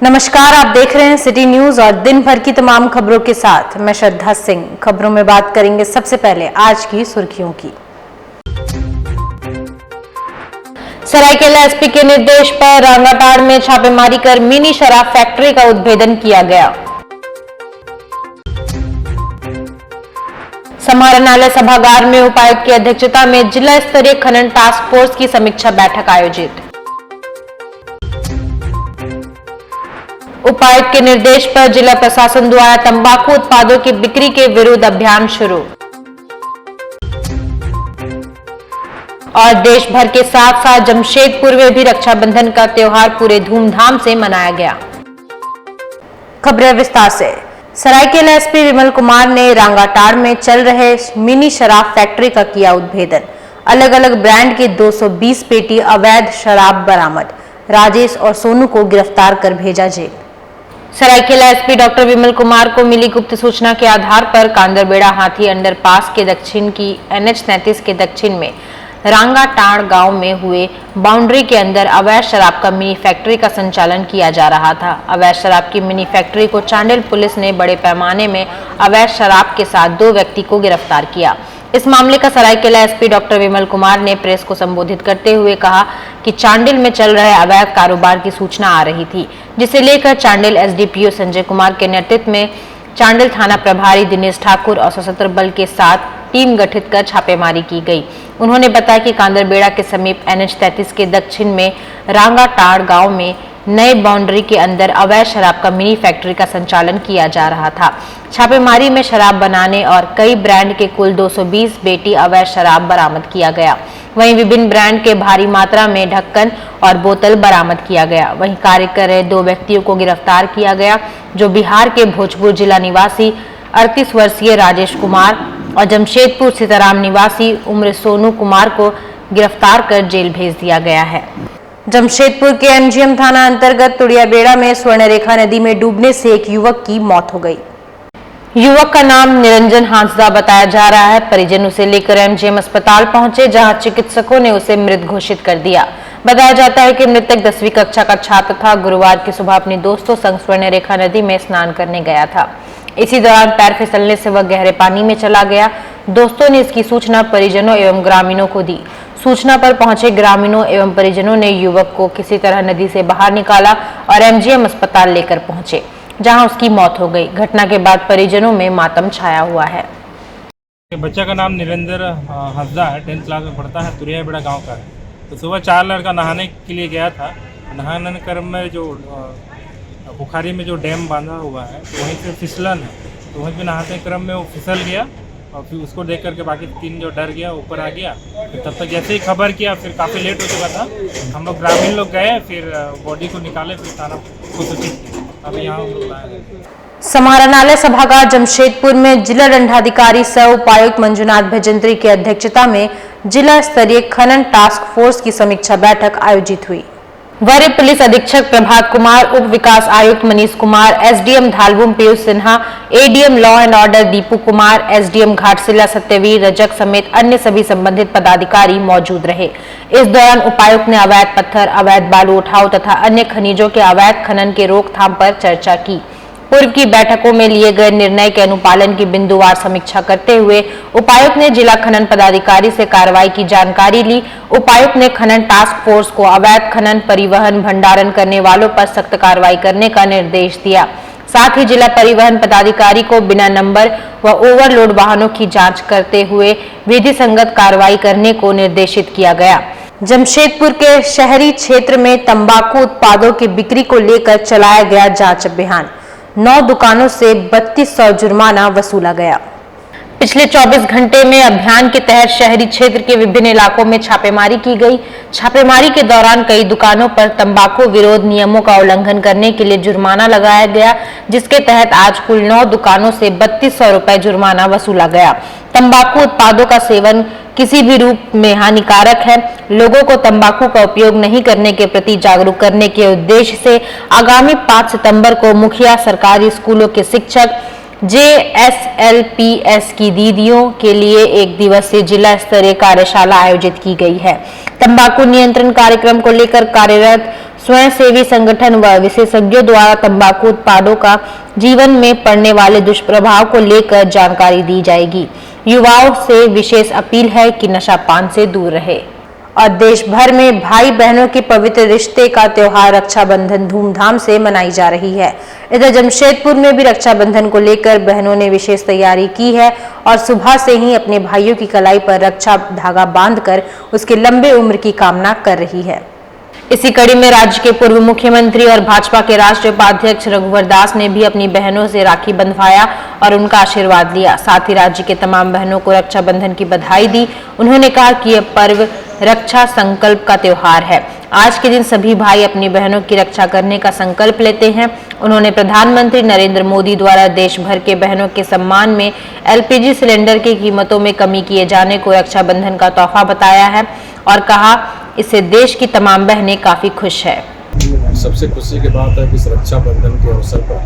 नमस्कार, आप देख रहे हैं सिटी न्यूज और दिन भर की तमाम खबरों के साथ मैं श्रद्धा सिंह। खबरों में बात करेंगे सबसे पहले आज की सुर्खियों की। सरायकेला एसपी के निर्देश पर रांगाटाड़ में छापेमारी कर मिनी शराब फैक्ट्री का उद्भेदन किया गया। समाहरणालय सभागार में उपायुक्त की अध्यक्षता में जिला स्तरीय खनन टास्क फोर्स की समीक्षा बैठक आयोजित। उपायुक्त के निर्देश पर जिला प्रशासन द्वारा तंबाकू उत्पादों की बिक्री के विरुद्ध अभियान शुरू। और देश भर के साथ साथ जमशेदपुर में भी रक्षाबंधन का त्योहार पूरे धूमधाम से मनाया गया। खबरें विस्तार से। सरायकेला एसपी विमल कुमार ने रांगाटाड़ में चल रहे मिनी शराब फैक्ट्री का किया उद्भेदन। अलग अलग ब्रांड की 220 पेटी अवैध शराब बरामद। राजेश और सोनू को गिरफ्तार कर भेजा jail. Seraikela SP doctor Vimal Kumar को मिली गुप्त सूचना के आधार पर कांदरबेड़ा हाथी अंडरपास के दक्षिण की NH 33 के दक्षिण में रांगाटाड़ गांव में हुए बाउंड्री के अंदर अवैध शराब का मिनी फैक्ट्री का संचालन किया जा रहा था। अवैध शराब की मिनी फैक्ट्री को चांडिल पुलिस ने बड़े पैमाने में अवैध शराब के साथ 2 व्यक्ति को गिरफ्तार किया। इस मामले का सरायकेला एसपी डॉक्टर विमल कुमार ने प्रेस को संबोधित करते हुए कहा कि चांडिल में चल रहे अवैध कारोबार की सूचना आ रही थी, जिसे लेकर चांडिल एसडीपीओ संजय कुमार के नेतृत्व में चांडिल थाना प्रभारी दिनेश ठाकुर और सशस्त्र बल के साथ टीम गठित कर छापेमारी की गई। उन्होंने बताया कि कांदरबेड़ा के समीप NH 33 के दक्षिण में रांगाटाड़ गांव में नए बाउंड्री के अंदर अवैध शराब का मिनी फैक्ट्री का संचालन किया जा रहा था। छापेमारी में शराब बनाने और कई ब्रांड के कुल 220 पेटी अवैध शराब बरामद किया गया। वहीं विभिन्न ब्रांड के भारी मात्रा में ढक्कन और बोतल बरामद किया गया। वहीं कार्य कर रहे 2 व्यक्तियों को गिरफ्तार किया गया, जो बिहार के भोजपुर जिला निवासी 38 वर्षीय राजेश कुमार और जमशेदपुर सीताराम निवासी उम्र सोनू कुमार को गिरफ्तार कर जेल भेज दिया गया है। जमशेदपुर के MGM थाना अंतर्गत तुड़ियाबेड़ा में स्वर्णरेखा नदी में डूबने से एक युवक की मौत हो गई। युवक का नाम निरंजन हांसदा बताया जा रहा है। परिजन उसे लेकर MGM अस्पताल पहुंचे, जहां चिकित्सकों ने उसे मृत घोषित कर दिया। बताया जाता है कि मृतक 10वीं कक्षा का छात्र था। गुरुवार की सुबह अपने दोस्तों संग स्वर्णरेखा नदी में स्नान करने गया था। इसी दौरान पैर फिसलने से वह गहरे पानी में चला गया। दोस्तों ने इसकी सूचना परिजनों एवं ग्रामीणों को दी। सूचना पर पहुंचे ग्रामीणों एवं परिजनों ने युवक को किसी तरह नदी से बाहर निकाला और MGM अस्पताल लेकर पहुंचे, जहां उसकी मौत हो गई। घटना के बाद परिजनों में मातम छाया हुआ है। बच्चा का नाम निरंजन हांसदा है, 10th क्लास में पढ़ता है, तुड़ियाबेड़ा गांव का है। तो सुबह 4 लड़का नहाने के लिए गया था। नहाने क्रम में जो बुखारी में जो डैम बांधा हुआ है, तो वहीं पे फिसलन है, तो वहीं पे नहाते क्रम में वो फिसल गया और फिर उसको देख करके बाकी 3 जो डर गया ऊपर आ गया। फिर तब तक जैसे ही खबर किया, फिर काफ़ी लेट हो चुका था। हम लोग ग्रामीण लोग गए, फिर बॉडी को निकाले, फिर थाना को सूचित किया। अभी यहाँ हम लोग लाए हैं। समाहरणालय सभागार जमशेदपुर में जिला दंडाधिकारी सह उपायुक्त मंजुनाथ भजंत्री की अध्यक्षता में जिला स्तरीय खनन टास्क फोर्स की समीक्षा बैठक आयोजित हुई। वरीय पुलिस अधीक्षक प्रभात कुमार, उप विकास आयुक्त Manish Kumar, SDM Dhalbhum Piyush Sinha, ADM law and order Deepu Kumar, SDM Ghatshila Satyaveer Rajak समेत अन्य सभी संबंधित पदाधिकारी मौजूद रहे। इस दौरान उपायुक्त ने अवैध पत्थर, अवैध बालू उठाव तथा अन्य खनिजों के अवैध खनन के रोकथाम पर चर्चा की। पूर्व की बैठकों में लिए गए निर्णय के अनुपालन की बिंदुवार समीक्षा करते हुए उपायुक्त ने जिला खनन पदाधिकारी से कार्रवाई की जानकारी ली। उपायुक्त ने खनन टास्क फोर्स को अवैध खनन, परिवहन, भंडारण करने वालों पर सख्त कार्रवाई करने का निर्देश दिया। साथ ही जिला परिवहन पदाधिकारी को बिना नंबर व ओवरलोड वाहनों की जांच करते हुए विधि संगत कार्रवाई करने को निर्देशित किया गया। जमशेदपुर के शहरी क्षेत्र में तंबाकू उत्पादों की बिक्री को लेकर चलाया गया जांच अभियान। 9 दुकानों से 3200 जुर्माना वसूला गया। पिछले 24 घंटे में अभियान के तहत शहरी क्षेत्र के विभिन्न इलाकों में छापेमारी की गई। छापेमारी के दौरान कई दुकानों पर तंबाकू विरोध नियमों का उल्लंघन करने के लिए जुर्माना लगाया गया, जिसके तहत आज कुल 9 दुकानों से 3200 रुपए जुर्माना वसूला गया। तंबाकू उत्पादों का सेवन किसी भी रूप में हानिकारक है। लोगों को तंबाकू का उपयोग नहीं करने के प्रति जागरूक करने के उद्देश्य से आगामी 5 सितंबर को मुखिया, सरकारी स्कूलों के शिक्षक, JSLPS की दीदियों के लिए 1 दिवसीय जिला स्तरीय कार्यशाला आयोजित की गई है। तंबाकू नियंत्रण कार्यक्रम को लेकर कार्यरत स्वयंसेवी संगठन व विशेषज्ञों द्वारा तंबाकू उत्पादों का जीवन में पड़ने वाले दुष्प्रभाव को लेकर जानकारी दी जाएगी। युवाओं से विशेष अपील है कि नशा पान से दूर रहे। और देश भर में भाई बहनों के पवित्र रिश्ते का त्योहार रक्षाबंधन धूमधाम से मनाई जा रही है। इधर जमशेदपुर में भी रक्षाबंधन को लेकर बहनों ने विशेष तैयारी की है और सुबह से ही अपने भाइयों की कलाई पर रक्षा धागा बांधकर उसके लंबे उम्र की कामना कर रही है। इसी कड़ी में राज्य के पूर्व मुख्यमंत्री और भाजपा के राष्ट्रीय उपाध्यक्ष रघुवर दास ने भी अपनी बहनों से राखी बंधवाया और उनका आशीर्वाद लिया। साथ ही राज्य के तमाम बहनों को रक्षाबंधन की बधाई दी। उन्होंने कहा कि यह पर्व रक्षा संकल्प का त्योहार है। आज के दिन सभी भाई अपनी बहनों की रक्षा करने का संकल्प लेते हैं। उन्होंने प्रधानमंत्री नरेंद्र मोदी द्वारा देश भर के बहनों के सम्मान में LPG सिलेंडर की कीमतों में कमी किए जाने को रक्षाबंधन का तोहफा बताया है और कहा इससे देश की तमाम बहनें काफी खुश है। सबसे खुशी की बात है कि इस रक्षाबंधन के अवसर पर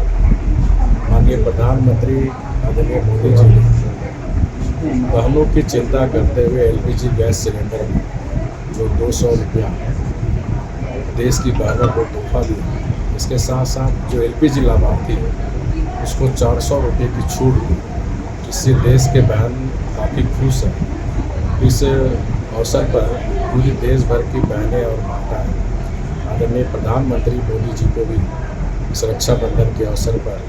माननीय प्रधानमंत्री आदरणीय मोदी जी ने बहनों की चिंता करते हुए LPG गैस सिलेंडर में जो 200 रुपया देश की बहनों को तोहफा दिया, इसके साथ साथ जो LPG लाभार्थी है उसको 400 रुपये की छूट दी, जिससे देश के बहन काफ़ी खुश हैं। इस अवसर पर पूरी देश भर की बहनें और माताएं आदरणीय प्रधानमंत्री मोदी जी को भी इस रक्षाबंधन के अवसर पर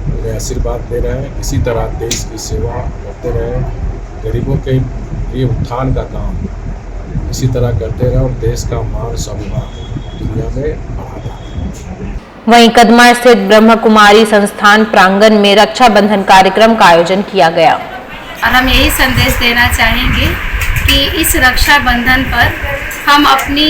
उन्हें आशीर्वाद दे रहे हैं। इसी तरह देश की सेवा करते रहे, गरीबों के लिए उत्थान का काम इसी तरह करते रहे और देश का मान सम्मान दुनिया में बढ़ाता है। वहीं कदमा स्थित ब्रह्म कुमारी संस्थान प्रांगण में रक्षाबंधन कार्यक्रम का आयोजन किया गया और हम यही संदेश देना चाहेंगे कि इस रक्षाबंधन पर हम अपनी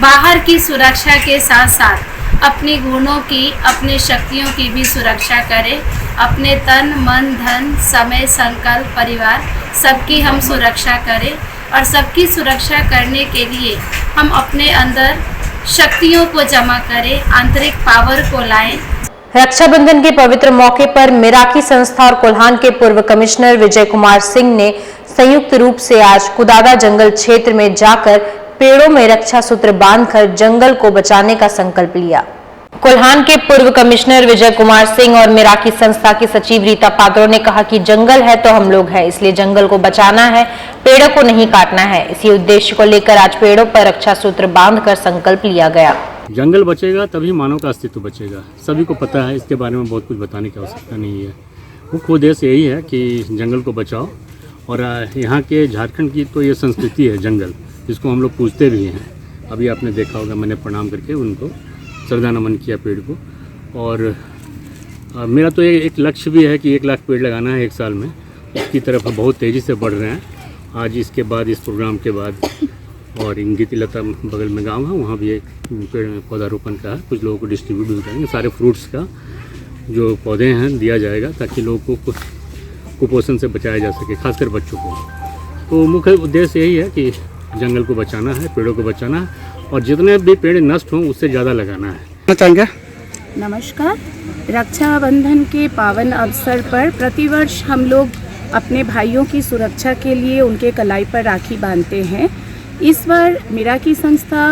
बाहर की सुरक्षा के साथ साथ अपनी गुणों की, अपनी शक्तियों की भी सुरक्षा करें। अपने तन, मन, धन, समय, संकल्प, परिवार सबकी हम सुरक्षा करें और सबकी सुरक्षा करने के लिए हम अपने अंदर शक्तियों को जमा करें, आंतरिक पावर को लाएं। रक्षाबंधन के पवित्र मौके पर मिराकी संस्था और कोल्हान के पूर्व कमिश्नर विजय कुमार सिंह ने संयुक्त रूप से आज कुदादा जंगल क्षेत्र में जाकर पेड़ों में रक्षा सूत्र बांधकर जंगल को बचाने का संकल्प लिया। कोल्हान के पूर्व कमिश्नर विजय कुमार सिंह और मिराकी संस्था की सचिव रीता पात्रो ने कहा कि जंगल है तो हम लोग हैं, इसलिए जंगल को बचाना है, पेड़ों को नहीं काटना है। इसी उद्देश्य को लेकर आज पेड़ों पर रक्षा सूत्र बांधकर संकल्प लिया गया। जंगल बचेगा तभी मानव का अस्तित्व बचेगा। सभी को पता है, इसके बारे में बहुत कुछ बताने की आवश्यकता नहीं है। मुख्य उद्देश्य यही है कि जंगल को बचाओ और यहाँ के झारखंड की तो ये संस्कृति है जंगल, जिसको हम लोग पूजते भी हैं। अभी आपने देखा होगा, मैंने प्रणाम करके उनको श्रद्धा नमन किया पेड़ को। और मेरा तो एक लक्ष्य भी है कि 1 लाख पेड़ लगाना है 1 साल में। इसकी तरफ बहुत तेज़ी से बढ़ रहे हैं। आज इसके बाद, इस प्रोग्राम के बाद, और इंगित लता बगल में गांव है, वहाँ भी एक पेड़ पौधारोपण का है। कुछ लोगों को डिस्ट्रीब्यूट भी करेंगे। सारे फ्रूट्स का जो पौधे हैं दिया जाएगा ताकि लोगों को कुपोषण से बचाया जा सके, खासकर बच्चों को। तो मुख्य उद्देश्य यही है कि जंगल को बचाना है, पेड़ों को बचाना है और जितने भी पेड़ नष्ट हों उससे ज़्यादा लगाना है। नमस्कार। रक्षाबंधन के पावन अवसर पर प्रतिवर्ष हम लोग अपने भाइयों की सुरक्षा के लिए उनके कलाई पर राखी बांधते हैं। इस बार मिराकी संस्था,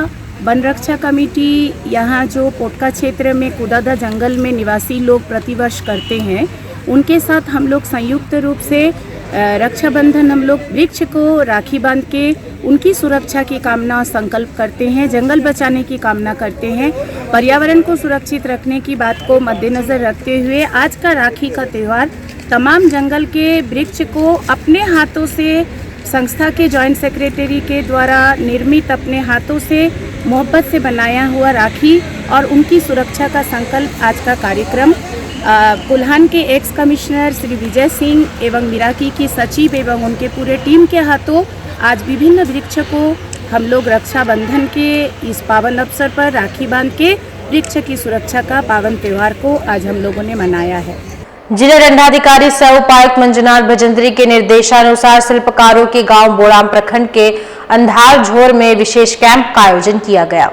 वन रक्षा कमेटी, यहाँ जो पोटका क्षेत्र में कुदादा जंगल में निवासी लोग प्रतिवर्ष करते हैं, उनके साथ हम लोग संयुक्त रूप से रक्षाबंधन हम लोग वृक्ष को राखी बांध के उनकी सुरक्षा की कामना संकल्प करते हैं, जंगल बचाने की कामना करते हैं। पर्यावरण को सुरक्षित रखने की बात को मद्देनज़र रखते हुए आज का राखी का त्यौहार तमाम जंगल के वृक्ष को अपने हाथों से, संस्था के जॉइंट सेक्रेटरी के द्वारा निर्मित अपने हाथों से मोहब्बत से बनाया हुआ राखी और उनकी सुरक्षा का संकल्प आज का कार्यक्रम कोल्हान के एक्स कमिश्नर श्री विजय सिंह एवं मिराकी की सचिव एवं उनके पूरे टीम के हाथों आज विभिन्न वृक्ष को हम लोग रक्षाबंधन के इस पावन अवसर पर राखी बांध के वृक्ष की सुरक्षा का पावन त्यौहार को आज हम लोगों ने मनाया है। जिला दंडाधिकारी सह उपायुक्त मंजुनाथ भजंत्री के निर्देशानुसार शिल्पकारों के गांव बोड़ाम प्रखंड के अंधार झोर में विशेष कैंप का आयोजन किया गया।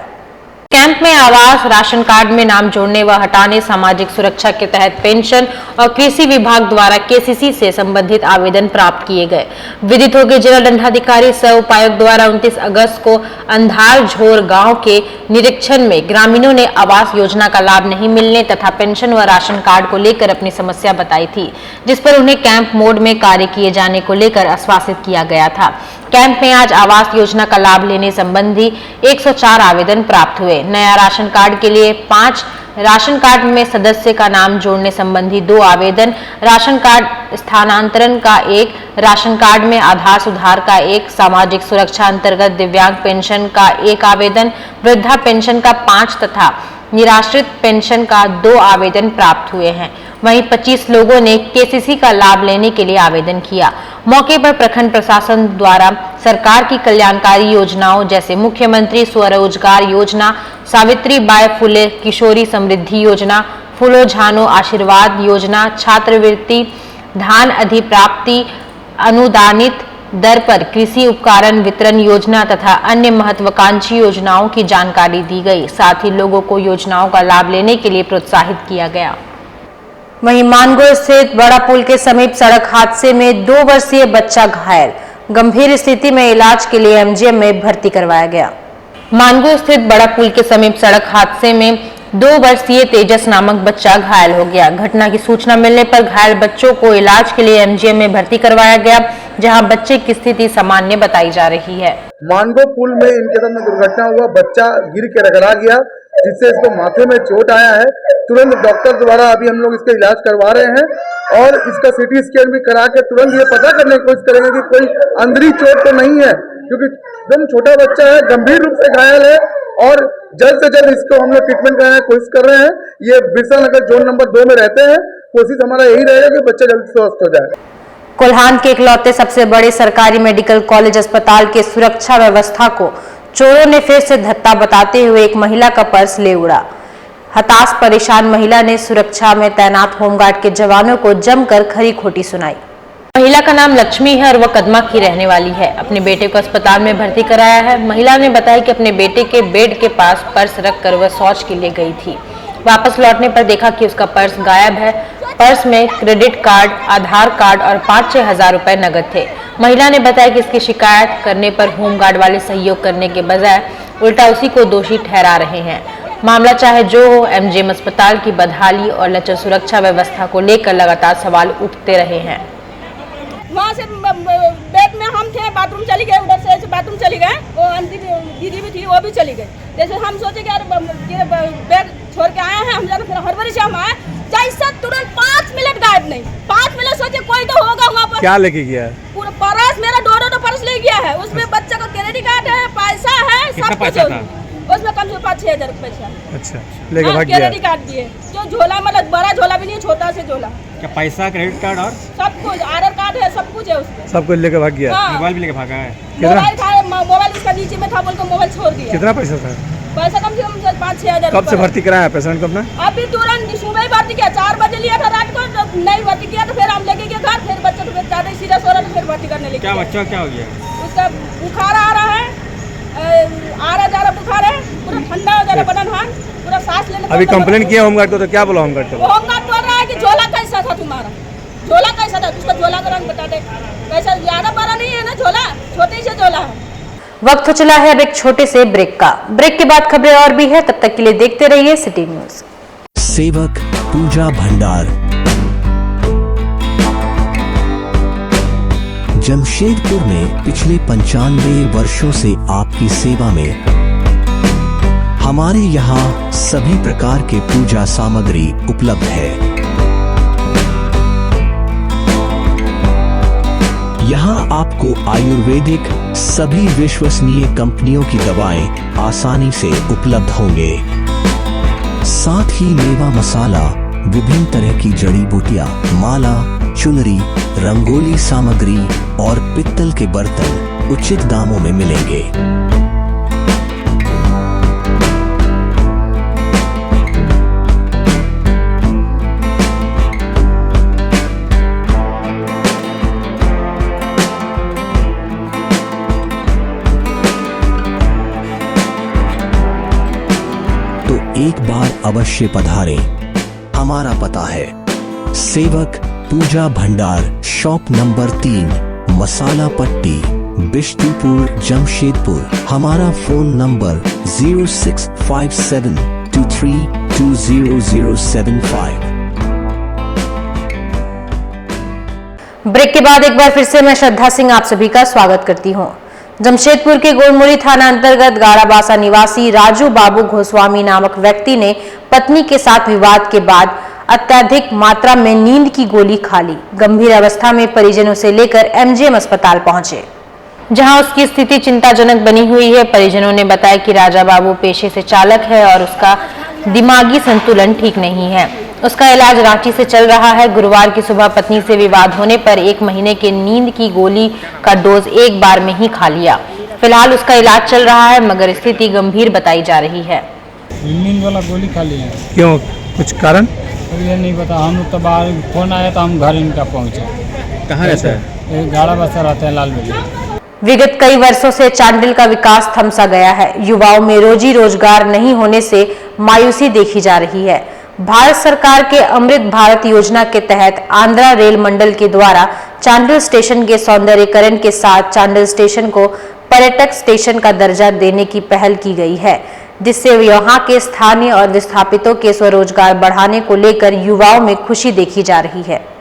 कैंप में आवास, राशन कार्ड में नाम जोड़ने व हटाने, सामाजिक सुरक्षा के तहत पेंशन और कृषि विभाग द्वारा केसीसी से संबंधित आवेदन प्राप्त किए गए। विदित हो गए जिला दंडाधिकारी सह उपायुक्त द्वारा 29 अगस्त को अंधार झोर गांव के निरीक्षण में ग्रामीणों ने आवास योजना का लाभ नहीं मिलने तथा पेंशन व राशन कार्ड को लेकर अपनी समस्या बताई थी, जिस पर उन्हें कैंप मोड में कार्य किए जाने को लेकर आश्वासित किया गया था। कैंप में आज आवास योजना का लाभ लेने संबंधी 104 आवेदन प्राप्त हुए। नया राशन कार्ड के लिए 5, राशन कार्ड में सदस्य का नाम जोड़ने संबंधी 2 आवेदन, राशन कार्ड स्थानांतरण का 1, राशन कार्ड में आधार सुधार का 1, सामाजिक सुरक्षा अंतर्गत दिव्यांग पेंशन का 1 आवेदन, वृद्धा पेंशन का 5 तथा निराश्रित पेंशन का 2 आवेदन प्राप्त हुए हैं। वहीं 25 लोगों ने केसीसी का लाभ लेने के लिए आवेदन किया। मौके पर प्रखंड प्रशासन द्वारा सरकार की कल्याणकारी योजनाओं जैसे मुख्यमंत्री स्वरोजगार योजना, सावित्री बाई फुले किशोरी समृद्धि योजना, फूलो झानो आशीर्वाद योजना, छात्रवृत्ति, धान अधिप्राप्ति, अनुदानित दर पर कृषि उपकरण वितरण योजना तथा अन्य महत्वाकांक्षी योजनाओं की जानकारी दी गई। साथ ही लोगों को योजनाओं का लाभ लेने के लिए प्रोत्साहित किया गया। वहीं मानगो स्थित बड़ा पुल के समीप सड़क हादसे में 2 वर्षीय बच्चा घायल, गंभीर स्थिति में इलाज के लिए एमजीएम में भर्ती करवाया गया। मानगो स्थित बड़ा पुल के समीप सड़क हादसे में 2 वर्षीय तेजस नामक बच्चा घायल हो गया। घटना की सूचना मिलने पर घायल बच्चों को इलाज के लिए एमजीएम में भर्ती करवाया गया, जहां बच्चे की स्थिति सामान्य बताई जा रही है। मानगो पुल में इनके साथ में दुर्घटना हुआ, बच्चा गिर के रगड़ा गया, जिससे इसको माथे में चोट आया है। तुरंत डॉक्टर द्वारा अभी हम लोग इसका इलाज करवा रहे हैं और इसका सीटी स्कैन भी करा के तुरंत ये पता करने की कोशिश करेंगे कि कोई अंदरी चोट तो नहीं है, क्योंकि एकदम छोटा बच्चा है, गंभीर रूप से घायल है और जल्द से जल्द इसको हम लोग ट्रीटमेंट कराने की कोशिश कर रहे हैं। ये बिरसा नगर जोन नंबर 2 में रहते हैं। कोशिश हमारा यही रहेगा कि बच्चा जल्द स्वस्थ हो जाए। कोल्हान के इकलौते सबसे बड़े सरकारी मेडिकल कॉलेज अस्पताल के सुरक्षा व्यवस्था को चोरों ने फिर से धत्ता बताते हुए एक महिला का पर्स ले उड़ा। हताश परेशान महिला ने सुरक्षा में तैनात होमगार्ड के जवानों को जमकर खरी खोटी सुनाई। महिला का नाम लक्ष्मी है और वह कदमा की रहने वाली है। अपने बेटे को अस्पताल में भर्ती कराया है। महिला ने बताया कि अपने बेटे के बेड के पास पर्स रखकर वह शौच के लिए गई थी। वापस लौटने पर देखा कि उसका पर्स गायब है। पर्स में क्रेडिट कार्ड, आधार कार्ड और 5-6 हजार रुपए नकद थे। महिला ने बताया कि इसकी शिकायत करने पर होमगार्ड वाले सहयोग करने के बजाय उल्टा उसी को दोषी ठहरा रहे हैं। मामला चाहे जो हो, एमजीएम अस्पताल की बदहाली और लचर सुरक्षा व्यवस्था को लेकर लगातार सवाल उठते रहे हैं। वहाँ से बेड में हम थे, बाथरूम चली गए, उधर से बाथरूम चली गए, वो आंटी दीदी भी थी, वो भी चली गई। जैसे हम सोचे कि यार बेड छोड़ के आए हैं, हम जाना फिर हड़बड़ी से हम आए, जैसा तुरंत 5 मिनट गायब नहीं। 5 मिनट सोचे कोई तो होगा वहाँ पर। क्या लेके गया? पूरा पर्स, मेरा दो पर्स ले गया है। उसमें बच्चा का क्रेडिट कार्ड है, पैसा है, सब कुछ है उसमें। कम से 5-6 हजार पैसा। अच्छा, लेके भाग गया। क्रेडिट कार्ड दिए, जो झोला मतलब बड़ा झोला भी नहीं, छोटा से झोला। क्या पैसा, क्रेडिट कार्ड और सब कुछ, आधार कार्ड है, सब कुछ है उसमें। सब कुछ लेके भाग गया। हाँ। मोबाइल भी लेके भागा है। मोबाइल था, मोबाइल उसका नीचे में था, बोल के मोबाइल छोड़ दिया। कितना पैसा था? पैसा कम से कम 5-6 हजार। कब से भर्ती कराया पेशेंट को अपना? अभी तुरंत सुबह ही भर्ती किया, 4 बजे लिया था रात को, नहीं भर्ती किया तो फिर हम लेके गए घर। फिर बच्चा तो फिर ज्यादा सीरियस हो रहा था, फिर भर्ती करने लगे। क्या बच्चा क्या हो गया? उसका बुखार आ रहा है, जा रहा बुखार है, पूरा ठंडा हो जा रहा बदन, हाथ पूरा सांस लेने। अभी कंप्लेंट किया होमगार्ड को, तो क्या बोला होमगार्ड को? होमगार्ड बोल रहा है कि झोला कैसा था तुम्हारा, झोला कैसा था, उसका झोला का रंग बता दे। कैसा, ज्यादा बड़ा नहीं है ना झोला, छोटे से झोला है। वक्त हो चला है अब एक छोटे से ब्रेक का। ब्रेक के बाद खबरें और भी है, तब तक के लिए देखते रहिए सिटी न्यूज। सेवक पूजा भंडार जमशेदपुर में पिछले 95 वर्षों से आपकी सेवा में। हमारे यहाँ सभी प्रकार के पूजा सामग्री उपलब्ध है। यहाँ आपको आयुर्वेदिक सभी विश्वसनीय कंपनियों की दवाएं आसानी से उपलब्ध होंगे। साथ ही मेवा मसाला, विभिन्न तरह की जड़ी बूटियां, माला, चुनरी, रंगोली सामग्री और पित्तल के बर्तन उचित दामों में मिलेंगे। एक बार अवश्य पधारें। हमारा पता है सेवक पूजा भंडार, शॉप नंबर 3, मसाला पट्टी, बिष्टुपुर, जमशेदपुर। हमारा फोन नंबर 065723200075। ब्रेक के बाद एक बार फिर से मैं श्रद्धा सिंह आप सभी का स्वागत करती हूं। जमशेदपुर के गोलमुरी थाना अंतर्गत गाड़ाबासा निवासी राजू बाबू गोस्वामी नामक व्यक्ति ने पत्नी के साथ विवाद के बाद अत्यधिक मात्रा में नींद की गोली खा ली। गंभीर अवस्था में परिजनों से लेकर एमजीएम अस्पताल पहुंचे, जहां उसकी स्थिति चिंताजनक बनी हुई है। परिजनों ने बताया कि राजा बाबू पेशे से चालक है और उसका दिमागी संतुलन ठीक नहीं है। उसका इलाज रांची से चल रहा है। गुरुवार की सुबह पत्नी से विवाद होने पर 1 महीने के नींद की गोली का डोज एक बार में ही खा लिया। फिलहाल उसका इलाज चल रहा है, मगर स्थिति गंभीर बताई जा रही है। नींद वाला गोली खा लिया। क्यों, कुछ कारण? ये नहीं पता, हम लोग तो बाहर फोन आया तो हम घर इनका पहुंचे। कहाँ रहता है? गाड़ाबासा रहते हैं, लाल बेली। विगत कई वर्षों से चांडिल का विकास थमसा गया है। युवाओं में रोजी रोजगार नहीं होने से मायूसी देखी जा रही है। भारत सरकार के अमृत भारत योजना के तहत आंध्रा रेल मंडल के द्वारा चांडिल स्टेशन के सौंदर्यीकरण के साथ चांडिल स्टेशन को पर्यटक स्टेशन का दर्जा देने की पहल की गई है, जिससे यहाँ के स्थानीय और विस्थापितों के स्वरोजगार बढ़ाने को लेकर युवाओं में खुशी देखी जा रही है।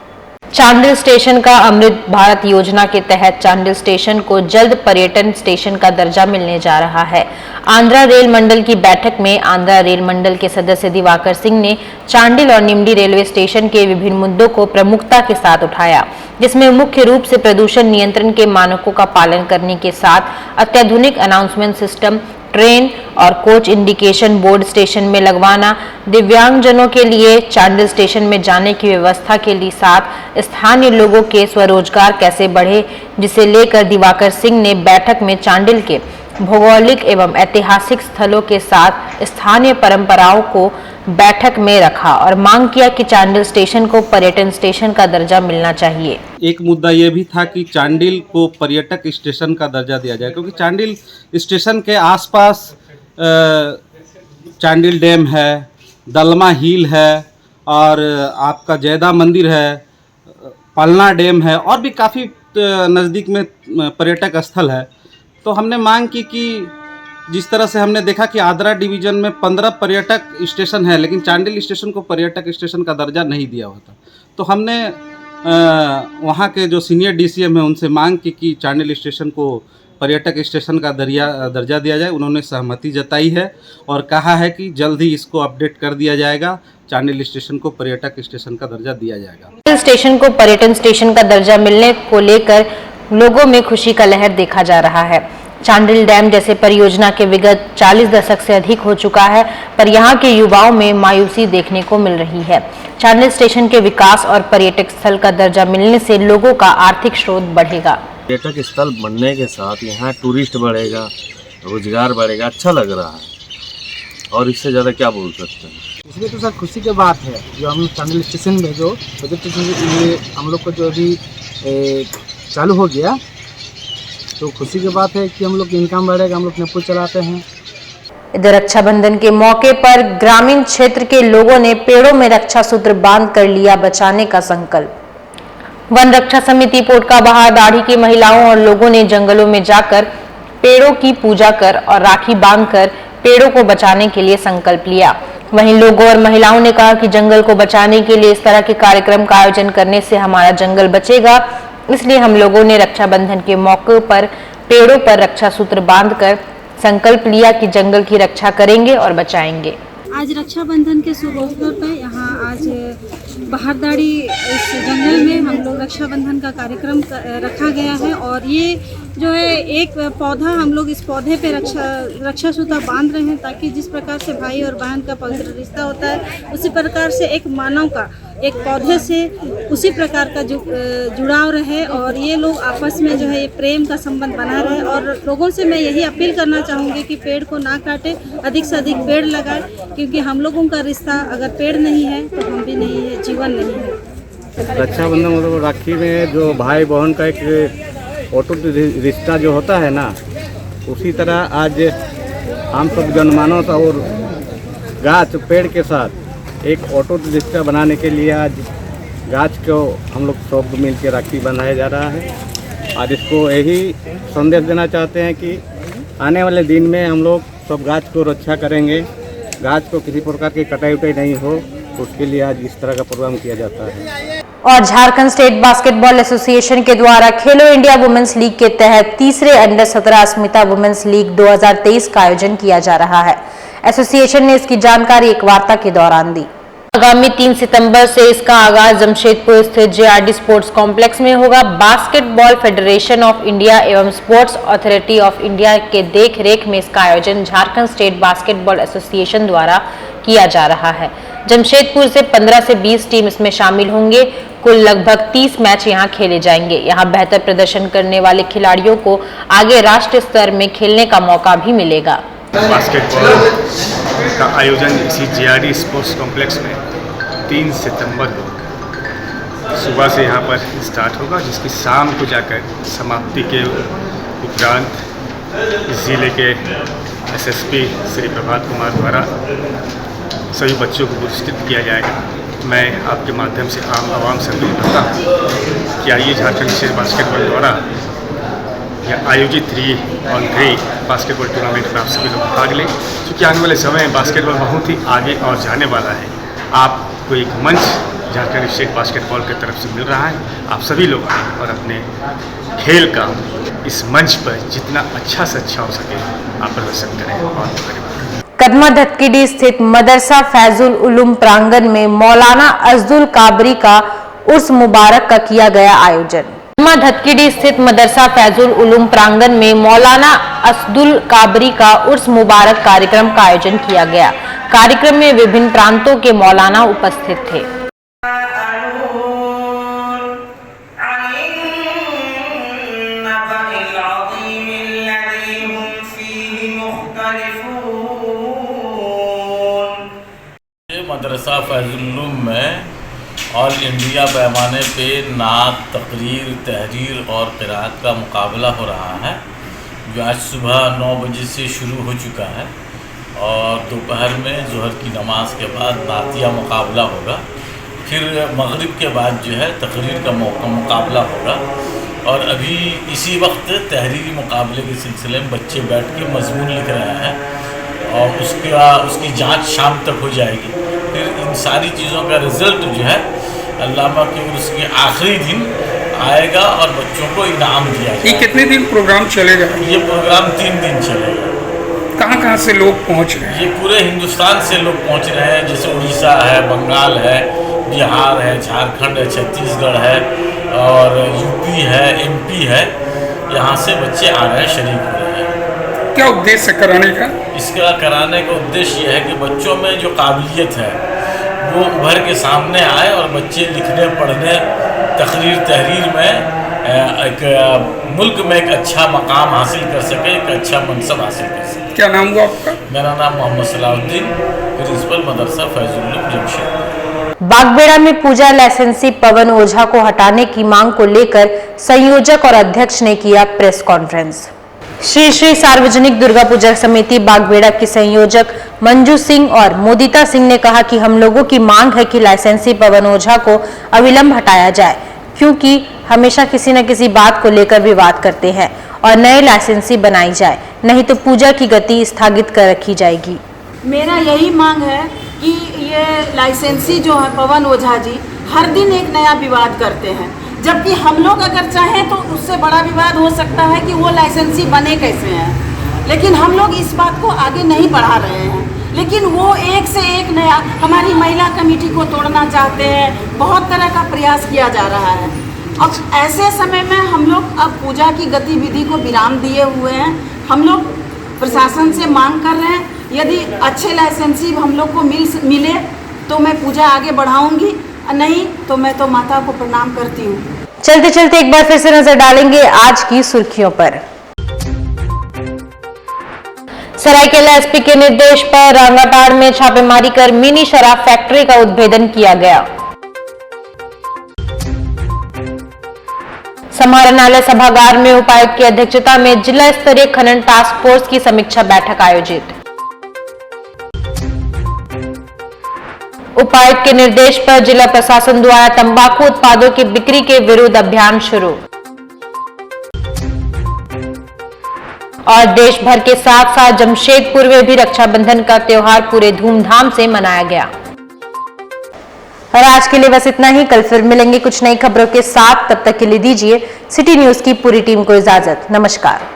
चांडिल स्टेशन का अमृत भारत योजना के तहत चांडिल स्टेशन को जल्द पर्यटन स्टेशन का दर्जा मिलने जा रहा है। आंध्रा रेल मंडल की बैठक में आंध्रा रेल मंडल के सदस्य दिवाकर सिंह ने चांडिल और निमडी रेलवे स्टेशन के विभिन्न मुद्दों को प्रमुखता के साथ उठाया, जिसमें मुख्य रूप से प्रदूषण नियंत्रण के मानकों का पालन करने के साथ अत्याधुनिक अनाउंसमेंट सिस्टम, ट्रेन और कोच इंडिकेशन बोर्ड स्टेशन में लगवाना, दिव्यांगजनों के लिए चांडिल स्टेशन में जाने की व्यवस्था के लिए साथ स्थानीय लोगों के स्वरोजगार कैसे बढ़े, जिसे लेकर दिवाकर सिंह ने बैठक में चांडिल के भौगोलिक एवं ऐतिहासिक स्थलों के साथ स्थानीय परंपराओं को बैठक में रखा और मांग किया कि चांडिल स्टेशन को पर्यटन स्टेशन का दर्जा मिलना चाहिए। एक मुद्दा ये भी था कि चांडिल को पर्यटक स्टेशन का दर्जा दिया जाए, क्योंकि चांडिल स्टेशन के आसपास चांडिल डैम है, दलमा हिल है और आपका जयदा मंदिर है, पलना डैम है और भी काफ़ी नज़दीक में पर्यटक स्थल है। तो हमने मांग की कि जिस तरह से हमने देखा कि आद्रा डिवीज़न में 15 पर्यटक स्टेशन है, लेकिन चांडिल स्टेशन को पर्यटक स्टेशन का दर्जा नहीं दिया हुआ था, तो हमने वहाँ के जो सीनियर डीसीएम है उनसे मांग की कि चांडिल स्टेशन को पर्यटक स्टेशन का दर्जा दिया जाए। उन्होंने सहमति जताई है और कहा है कि जल्द ही इसको अपडेट कर दिया जाएगा, चांडिल स्टेशन को पर्यटक स्टेशन का दर्जा दिया जाएगा। चांडिल स्टेशन को पर्यटन स्टेशन का दर्जा मिलने को लेकर लोगों में खुशी का लहर देखा जा रहा है। चांडिल डैम जैसे परियोजना के विगत 40 दशक से अधिक हो चुका है, पर यहाँ के युवाओं में मायूसी देखने को मिल रही है। चांडिल स्टेशन के विकास और पर्यटक स्थल का दर्जा मिलने से लोगों का आर्थिक स्रोत बढ़ेगा। पर्यटक स्थल बनने के साथ यहाँ टूरिस्ट बढ़ेगा, रोजगार बढ़ेगा, अच्छा लग रहा है और इससे ज़्यादा क्या बोल सकते हैं। इसमें तो सर खुशी की बात है जो हम लोग चांडिल स्टेशन में जो प्रोजेक्ट हम लोग को जो अभी चालू हो गया, तो खुशी की बात है कि हम लोग इनकम बढ़ेगा, हम लोग टेम्पो चलाते हैं। इधर रक्षाबंधन के मौके पर ग्रामीण क्षेत्र के लोगों ने पेड़ों में रक्षा सूत्र बांध कर लिया बचाने का संकल्प। वन रक्षा समिति पोटका बहार दाढ़ी की महिलाओं और लोगों ने जंगलों में जाकर पेड़ों की पूजा कर और राखी बांधकर पेड़ों को बचाने के लिए संकल्प लिया। वहीं लोगों और महिलाओं ने कहा कि जंगल को बचाने के लिए इस तरह के कार्यक्रम का आयोजन करने से हमारा जंगल बचेगा, इसलिए हम लोगों ने रक्षाबंधन के मौके पर पेड़ों पर रक्षा सूत्र बांधकर संकल्प लिया कि जंगल की रक्षा करेंगे और बचाएंगे। आज रक्षाबंधन के शुभ अवसर पर यहाँ आज बहारदाड़ी इस जंगल में हम लोग रक्षाबंधन का कार्यक्रम रखा गया है और ये जो है एक पौधा हम लोग इस पौधे पे रक्षा सूत्र बांध रहे हैं, ताकि जिस प्रकार से भाई और बहन का पवित्र रिश्ता होता है उसी प्रकार से एक मानव का एक पौधे से उसी प्रकार का जुड़ाव रहे और ये लोग आपस में जो है ये प्रेम का संबंध बना रहे। और लोगों से मैं यही अपील करना चाहूँगी कि पेड़ को ना काटे, अधिक से अधिक पेड़ लगाए, क्योंकि हम लोगों का रिश्ता अगर पेड़ नहीं है तो हम भी नहीं है, जीवन नहीं है। रक्षाबंधन मतलब राखी में जो भाई बहन का एक अटूट रिश्ता जो होता है ना, उसी तरह आज हम सब जनमानस और गाछ पेड़ के साथ एक ऑटो रिक्शा बनाने के लिए आज गाछ को हम लोग सब मिल के राखी बंधाया जा रहा है। और इसको यही संदेश देना चाहते हैं कि आने वाले दिन में हम लोग सब गाछ को रक्षा करेंगे, गाछ को किसी प्रकार की कटाई उटाई नहीं हो, उसके लिए आज इस तरह का प्रोग्राम किया जाता है। और झारखंड स्टेट बास्केटबॉल एसोसिएशन के द्वारा खेलो इंडिया वुमेन्स लीग के तहत तीसरे अंडर 17 अस्मिता वुमेन्स लीग 2023 का आयोजन किया जा रहा है। एसोसिएशन ने इसकी जानकारी एक वार्ता के दौरान दी। आगामी 3 सितंबर से इसका आगाज जमशेदपुर स्थित जेआरडी स्पोर्ट्स कॉम्प्लेक्स में होगा। बास्केटबॉल फेडरेशन ऑफ इंडिया एवं स्पोर्ट्स अथॉरिटी ऑफ इंडिया के देख रेख में इसका आयोजन झारखंड स्टेट बास्केटबॉल एसोसिएशन द्वारा किया जा रहा है। जमशेदपुर से 15 से 20 टीम इसमें शामिल होंगे। कुल लगभग 30 मैच यहां खेले जाएंगे। यहां बेहतर प्रदर्शन करने वाले खिलाड़ियों को आगे राष्ट्रीय स्तर में खेलने का मौका भी मिलेगा। बास्केटबॉल का आयोजन इसी जेआरडी स्पोर्ट्स कॉम्प्लेक्स में 3 सितंबर को सुबह से यहाँ पर स्टार्ट होगा, जिसकी शाम को जाकर समाप्ति के उपरांत ज़िले के एसएसपी श्री प्रभात कुमार द्वारा सभी बच्चों को पुरस्कृत किया जाएगा। मैं आपके माध्यम से आवाम से अपील करता हूँ कि आइए झारखंड स्टेट बास्केटबॉल द्वारा यह आयोजित 3-on-3 बास्केटबॉल टूर्नामेंट में आप सभी लोग भाग लें, क्योंकि आने वाले समय में बास्केटबॉल बहुत ही आगे और जाने वाला है। आपको एक मंच झारखंड स्टेट बास्केटबॉल की तरफ से मिल रहा है। आप सभी लोग आएँ और अपने खेल का इस मंच पर जितना अच्छा से अच्छा हो सके आप प्रदर्शन करें। और कदमा धतकीडी स्थित मदरसा फैजुल उलूम प्रांगण में मौलाना अजदुल काबरी का उर्स मुबारक का किया गया आयोजन। कदमा धतकीडी स्थित मदरसा फैजुल उलूम प्रांगण में मौलाना अजदुल काबरी का उर्स मुबारक कार्यक्रम का आयोजन किया गया। कार्यक्रम में विभिन्न प्रांतों के मौलाना उपस्थित थे। मदरसा फैजुल में ऑल इंडिया पैमाने पे नात, तकरीर, तहरीर और क़िराअत का मुकाबला हो रहा है, जो आज सुबह 9 बजे से शुरू हो चुका है और दोपहर में ज़ोहर की नमाज के बाद नातिया मुकाबला होगा। फिर मगरिब के बाद जो है तकरीर का मुकाबला होगा और अभी इसी वक्त तहरीरी मुकाबले के सिलसिले में बच्चे बैठ के मजमून लिख रहे हैं और उसकी जांच शाम तक हो जाएगी। फिर इन सारी चीज़ों का रिज़ल्ट जो है अल्लामा के उसके आखिरी दिन आएगा और बच्चों को इनाम दिया जाएगा। ये कितने दिन प्रोग्राम चलेगा? ये प्रोग्राम 3 दिन चलेगा। कहाँ से लोग पहुँच रहे हैं? ये पूरे हिंदुस्तान से लोग पहुँच रहे हैं, जैसे उड़ीसा है, बंगाल है, बिहार है, झारखंड है, छत्तीसगढ़ है और यूपी है, एमपी है। यहाँ से बच्चे आ रहे हैं, शरीक हो रहे हैं। क्या उद्देश्य कराने का? इसका कराने का उद्देश्य यह है कि बच्चों में जो काबिलियत है वो उभर के सामने आए और बच्चे लिखने, पढ़ने, तकरीर, तहरीर में एक मुल्क में एक अच्छा मकाम हासिल कर सके, एक अच्छा मनसब हासिल कर सके। क्या नाम हुआ आपका? मेरा नाम मोहम्मद सलाउद्दीन, प्रिंसिपल मदरसा फैजुल उलूम जमशेदपुर। बागबेड़ा में पूजा लाइसेंसी पवन ओझा को हटाने की मांग को लेकर संयोजक और अध्यक्ष ने किया प्रेस कॉन्फ्रेंस। श्री श्री सार्वजनिक दुर्गा पूजा समिति बागबेड़ा की संयोजक मंजू सिंह और मोदिता सिंह ने कहा कि हम लोगों की मांग है कि लाइसेंसी पवन ओझा को अविलंब हटाया जाए, क्योंकि हमेशा किसी न किसी बात को लेकर विवाद करते हैं और नए लाइसेंसी बनाई जाए, नहीं तो पूजा की गति स्थगित कर रखी जाएगी। मेरा यही मांग है कि ये लाइसेंसी जो है पवन ओझा जी हर दिन एक नया विवाद करते हैं, जबकि हम लोग अगर चाहें तो उससे बड़ा विवाद हो सकता है कि वो लाइसेंसी बने कैसे हैं, लेकिन हम लोग इस बात को आगे नहीं बढ़ा रहे हैं। लेकिन वो एक से एक नया, हमारी महिला कमेटी को तोड़ना चाहते हैं, बहुत तरह का प्रयास किया जा रहा है। अब ऐसे समय में हम लोग अब पूजा की गतिविधि को विराम दिए हुए हैं। हम लोग प्रशासन से मांग कर रहे हैं, यदि अच्छे लाइसेंसी हम लोग को मिले तो मैं पूजा आगे बढ़ाऊंगी, नहीं तो मैं तो माता को प्रणाम करती हूँ। चलते चलते एक बार फिर से नजर डालेंगे आज की सुर्खियों पर। सरायकेला एसपी के निर्देश पर रांगाटाड़ में छापेमारी कर मिनी शराब फैक्ट्री का उद्भेदन किया गया। समाहरणालय सभागार में उपायुक्त की अध्यक्षता में जिला स्तरीय खनन टास्क फोर्स की समीक्षा बैठक आयोजित। उपायुक्त के निर्देश पर जिला प्रशासन द्वारा तंबाकू उत्पादों की बिक्री के विरुद्ध अभियान शुरू। और देश भर के साथ साथ जमशेदपुर में भी रक्षाबंधन का त्योहार पूरे धूमधाम से मनाया गया। और आज के लिए बस इतना ही। कल फिर मिलेंगे कुछ नई खबरों के साथ। तब तक के लिए दीजिए सिटी न्यूज की पूरी टीम को इजाजत। नमस्कार।